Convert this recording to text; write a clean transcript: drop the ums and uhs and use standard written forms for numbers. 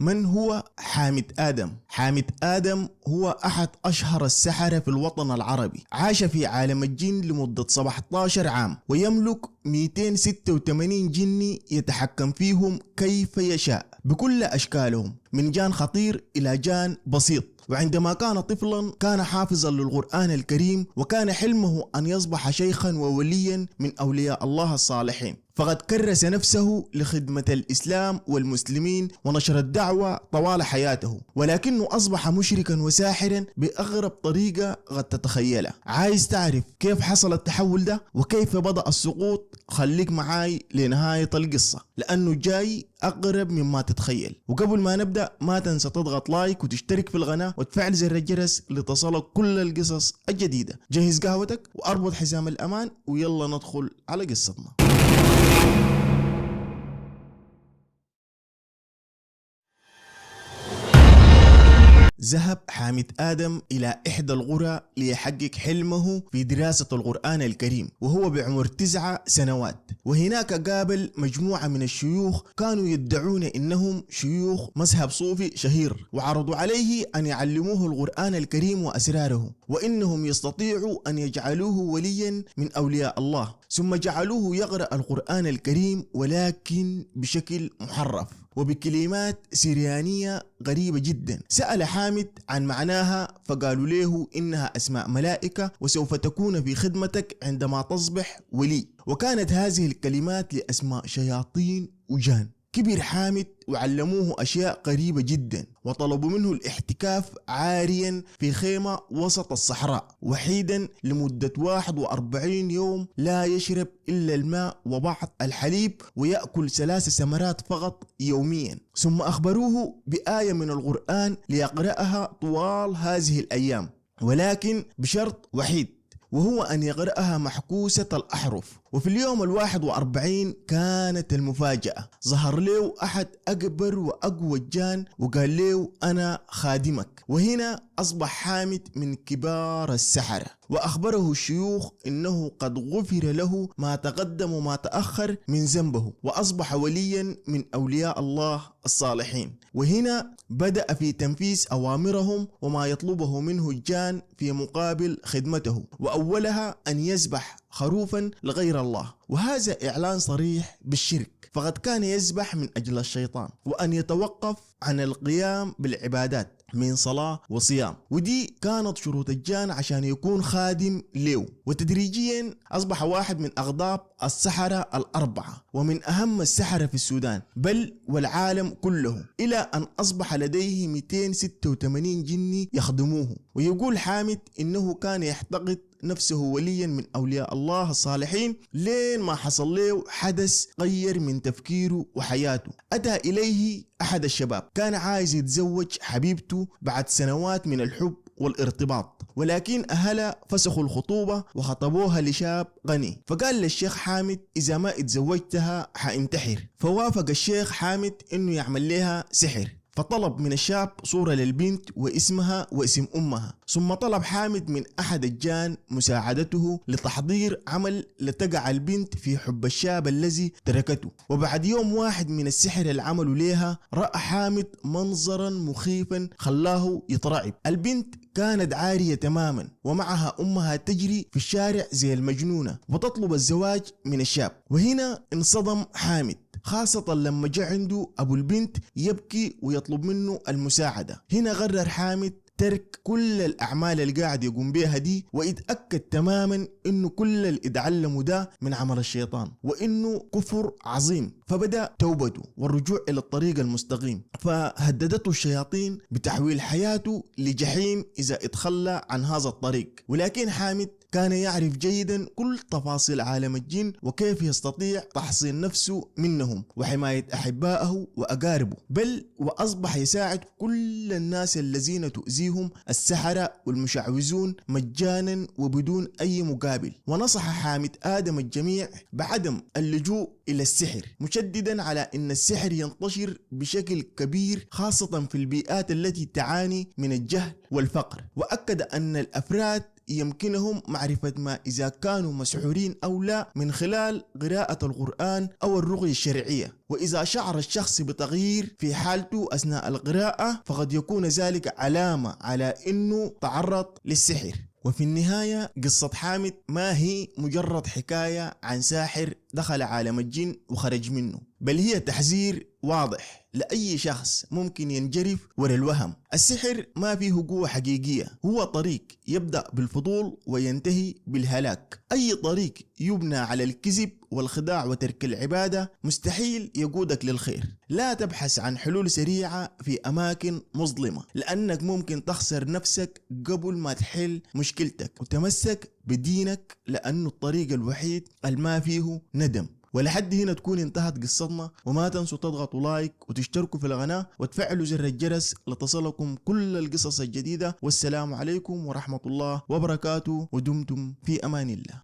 من هو حامد آدم؟ حامد آدم هو أحد أشهر السحرة في الوطن العربي. عاش في عالم الجن لمدة 17 عام ويملك 286 جني يتحكم فيهم كيف يشاء بكل أشكالهم، من جان خطير إلى جان بسيط. وعندما كان طفلا كان حافظا للقرآن الكريم، وكان حلمه أن يصبح شيخا ووليا من أولياء الله الصالحين، فقد كرس نفسه لخدمة الإسلام والمسلمين ونشر الدعوة طوال حياته، ولكنه أصبح مشركا وساحرا بأغرب طريقة قد تتخيلها. عايز تعرف كيف حصل التحول ده وكيف بدأ السقوط؟ خليك معاي لنهاية القصة لأنه جاي أقرب مما تتخيل. وقبل ما نبدأ ما تنسى تضغط لايك وتشترك في القناة وتفعل زر الجرس لتصلك كل القصص الجديدة. جهز قهوتك وأربط حزام الأمان ويلا ندخل على قصتنا. ذهب حامد آدم إلى إحدى القرى ليحقق حلمه في دراسة القرآن الكريم وهو بعمر 9 سنوات، وهناك قابل مجموعة من الشيوخ كانوا يدعون إنهم شيوخ مذهب صوفي شهير، وعرضوا عليه أن يعلموه القرآن الكريم وأسراره، وإنهم يستطيعوا أن يجعلوه وليا من أولياء الله. ثم جعلوه يقرأ القرآن الكريم ولكن بشكل محرف وبكلمات سريانية غريبة جدا. سأل حامد عن معناها فقالوا له إنها أسماء ملائكة وسوف تكون في خدمتك عندما تصبح ولي، وكانت هذه الكلمات لأسماء شياطين وجان. كبر حامد وعلموه أشياء قريبة جدا، وطلبوا منه الاحتكاف عاريا في خيمة وسط الصحراء وحيدا لمدة 41 يوم، لا يشرب إلا الماء وبعض الحليب، ويأكل 3 ثمرات فقط يوميا. ثم أخبروه بآية من القرآن ليقرأها طوال هذه الأيام، ولكن بشرط وحيد، وهو أن يقرأها محكوسة الأحرف. وفي اليوم 41 كانت المفاجأة، ظهر له أحد أكبر وأقوى الجان وقال له أنا خادمك. وهنا أصبح حامد من كبار السحرة، وأخبره الشيوخ إنه قد غفر له ما تقدم وما تأخر من ذنبه، وأصبح وليا من أولياء الله الصالحين. وهنا بدأ في تنفيذ أوامرهم وما يطلبه منه الجان في مقابل خدمته، وأولها أن يذبح خروفا لغير الله، وهذا إعلان صريح بالشرك، فقد كان يذبح من أجل الشيطان، وأن يتوقف عن القيام بالعبادات من صلاة وصيام، ودي كانت شروط الجان عشان يكون خادم له. وتدريجيا أصبح واحد من أغضاب السحرة 4 ومن أهم السحرة في السودان بل والعالم كله، إلى أن أصبح لديه 286 جني يخدموه. ويقول حامد إنه كان يعتقد نفسه وليا من أولياء الله الصالحين لين ما حصل له حدث غير من تفكيره وحياته. أتى إليه أحد الشباب كان عايز يتزوج حبيبته بعد سنوات من الحب والارتباط، ولكن أهلها فسخوا الخطوبة وخطبوها لشاب غني، فقال للشيخ حامد إذا ما اتزوجتها حانتحر. فوافق الشيخ حامد إنه يعمل لها سحر، فطلب من الشاب صورة للبنت واسمها واسم أمها، ثم طلب حامد من أحد الجان مساعدته لتحضير عمل لتقع البنت في حب الشاب الذي تركته. وبعد يوم واحد من السحر العمل لها رأى حامد منظرا مخيفا خلاه يترعب. البنت كانت عارية تماما ومعها أمها تجري في الشارع زي المجنونة وتطلب الزواج من الشاب. وهنا انصدم حامد، خاصة لما جاء عنده أبو البنت يبكي ويطلب منه المساعدة. هنا قرر حامد ترك كل الأعمال اللي قاعد يقوم بها دي، ويتأكد تماما إنه كل اللي اتعلمه ده من عمل الشيطان وإنه كفر عظيم، فبدأ توبته والرجوع إلى الطريق المستقيم. فهددته الشياطين بتحويل حياته لجحيم إذا اتخلى عن هذا الطريق، ولكن حامد كان يعرف جيدا كل تفاصيل عالم الجن وكيف يستطيع تحصين نفسه منهم وحماية أحبائه وأقاربه، بل وأصبح يساعد كل الناس الذين تؤذيهم السحرة والمشعوذون مجانا وبدون أي مقابل. ونصح حامد آدم الجميع بعدم اللجوء إلى السحر، مشددا على أن السحر ينتشر بشكل كبير خاصة في البيئات التي تعاني من الجهل والفقر، وأكد أن الأفراد يمكنهم معرفة ما إذا كانوا مسحورين أو لا من خلال قراءة القرآن أو الرقية الشرعية. وإذا شعر الشخص بتغيير في حالته أثناء القراءة فقد يكون ذلك علامة على أنه تعرض للسحر. وفي النهاية قصة حامد ما هي مجرد حكاية عن ساحر دخل عالم الجن وخرج منه، بل هي تحذير واضح لأي شخص ممكن ينجرف وراء الوهم. السحر ما فيه قوة حقيقية، هو طريق يبدأ بالفضول وينتهي بالهلاك. أي طريق يبنى على الكذب والخداع وترك العبادة مستحيل يقودك للخير. لا تبحث عن حلول سريعة في أماكن مظلمة، لأنك ممكن تخسر نفسك قبل ما تحل مشكلتك. وتمسك بدينك لأنه الطريق الوحيد الما فيه ندم. ولحد هنا تكون انتهت قصتنا، وما تنسوا تضغطوا لايك وتشتركوا في القناة وتفعلوا زر الجرس لتصلكم كل القصص الجديدة. والسلام عليكم ورحمة الله وبركاته، ودمتم في أمان الله.